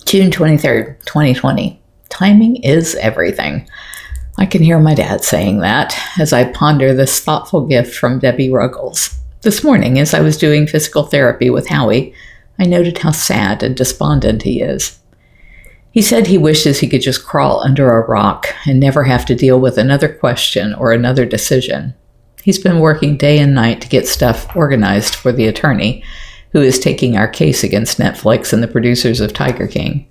June 23rd, 2020. Timing is everything. I can hear my dad saying that as I ponder this thoughtful gift from Debbie Ruggles. This morning, as I was doing physical therapy with Howie, I noted how sad and despondent he is. He said he wishes he could just crawl under a rock and never have to deal with another question or another decision. He's been working day and night to get stuff organized for the attorney who is taking our case against Netflix and the producers of Tiger King.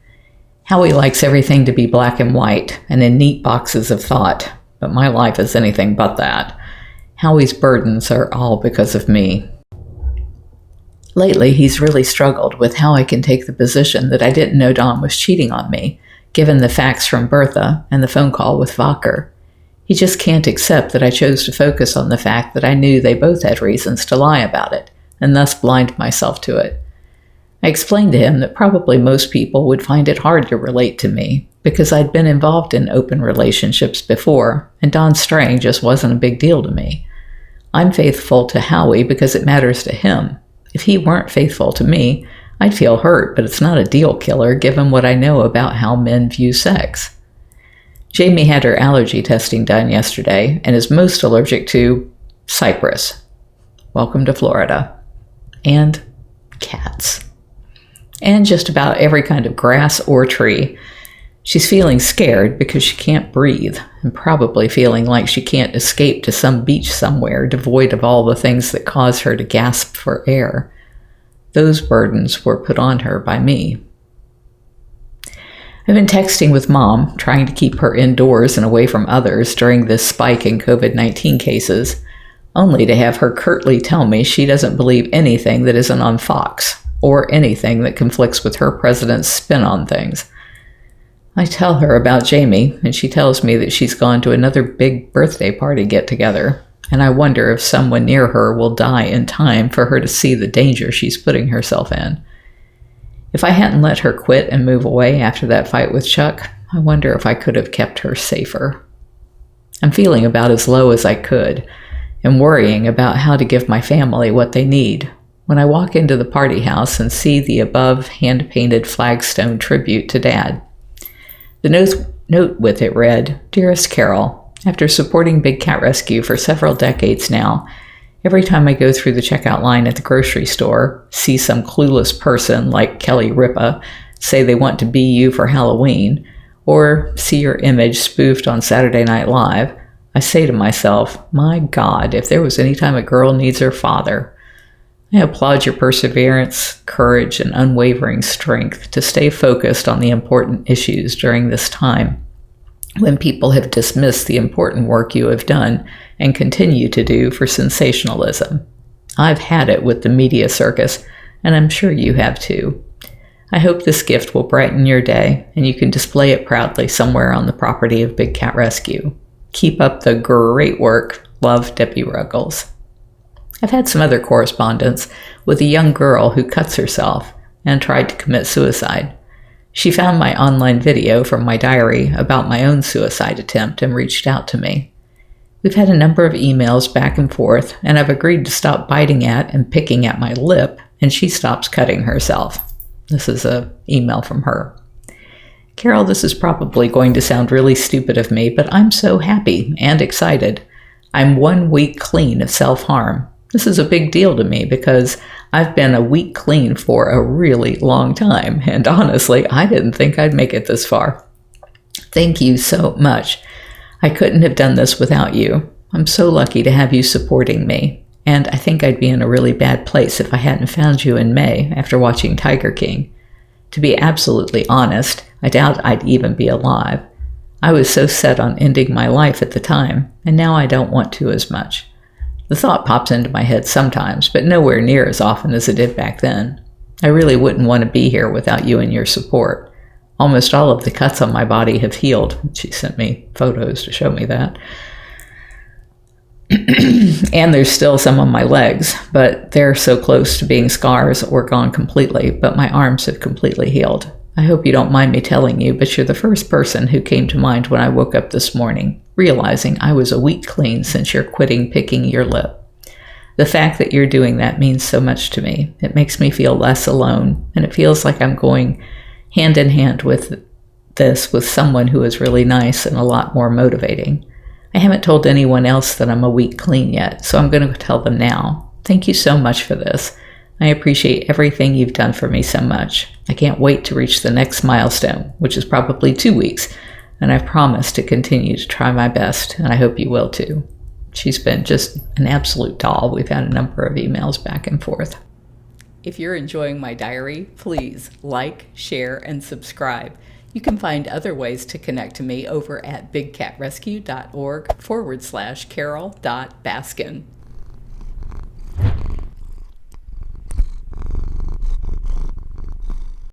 Howie likes everything to be black and white and in neat boxes of thought, but my life is anything but that. Howie's burdens are all because of me. Lately, he's really struggled with how I can take the position that I didn't know Don was cheating on me, given the facts from Bertha and the phone call with Vokker. He just can't accept that I chose to focus on the fact that I knew they both had reasons to lie about it, and thus blind myself to it. I explained to him that probably most people would find it hard to relate to me because I'd been involved in open relationships before, and Don straying just wasn't a big deal to me. I'm faithful to Howie because it matters to him. If he weren't faithful to me, I'd feel hurt, but it's not a deal killer given what I know about how men view sex. Jamie had her allergy testing done yesterday and is most allergic to cypress. Welcome to Florida. And cats. And just about every kind of grass or tree. She's feeling scared because she can't breathe and probably feeling like she can't escape to some beach somewhere devoid of all the things that cause her to gasp for air. Those burdens were put on her by me. I've been texting with Mom, trying to keep her indoors and away from others during this spike in COVID-19 cases, only to have her curtly tell me she doesn't believe anything that isn't on Fox, or anything that conflicts with her president's spin on things. I tell her about Jamie, and she tells me that she's gone to another big birthday party get-together, and I wonder if someone near her will die in time for her to see the danger she's putting herself in. If I hadn't let her quit and move away after that fight with Chuck, I wonder if I could have kept her safer. I'm feeling about as low as I could, and worrying about how to give my family what they need when I walk into the party house and see the above hand-painted flagstone tribute to Dad. The note with it read, "Dearest Carole, after supporting Big Cat Rescue for several decades now, every time I go through the checkout line at the grocery store, see some clueless person like Kelly Ripa say they want to be you for Halloween, or see your image spoofed on Saturday Night Live, I say to myself, my God, if there was any time a girl needs her father. I applaud your perseverance, courage, and unwavering strength to stay focused on the important issues during this time, when people have dismissed the important work you have done and continue to do for sensationalism. I've had it with the media circus, and I'm sure you have too. I hope this gift will brighten your day, and you can display it proudly somewhere on the property of Big Cat Rescue. Keep up the great work. Love, Debbie Ruggles." I've had some other correspondence with a young girl who cuts herself and tried to commit suicide. She found my online video from my diary about my own suicide attempt and reached out to me. We've had a number of emails back and forth, and I've agreed to stop biting at and picking at my lip, and she stops cutting herself. This is an email from her. "Carole, this is probably going to sound really stupid of me, but I'm so happy and excited. I'm 1 week clean of self-harm. This is a big deal to me because I've been a week clean for a really long time, and honestly, I didn't think I'd make it this far. Thank you so much. I couldn't have done this without you. I'm so lucky to have you supporting me, and I think I'd be in a really bad place if I hadn't found you in May after watching Tiger King. To be absolutely honest, I doubt I'd even be alive. I was so set on ending my life at the time, and now I don't want to as much. The thought pops into my head sometimes, but nowhere near as often as it did back then. I really wouldn't want to be here without you and your support. Almost all of the cuts on my body have healed." She sent me photos to show me that. "And there's still some on my legs, but they're so close to being scars or gone completely, but my arms have completely healed. I hope you don't mind me telling you, but you're the first person who came to mind when I woke up this morning, realizing I was a week clean since you're quitting picking your lip. The fact that you're doing that means so much to me. It makes me feel less alone, and it feels like I'm going hand in hand with this with someone who is really nice and a lot more motivating. I haven't told anyone else that I'm a week clean yet, so I'm going to tell them now. Thank you so much for this. I appreciate everything you've done for me so much. I can't wait to reach the next milestone, which is probably 2 weeks, and I've promised to continue to try my best, and I hope you will too. She's been just an absolute doll. We've had a number of emails back and forth. If you're enjoying my diary, please like, share, and subscribe. You can find other ways to connect to me over at bigcatrescue.org/Carole.Baskin.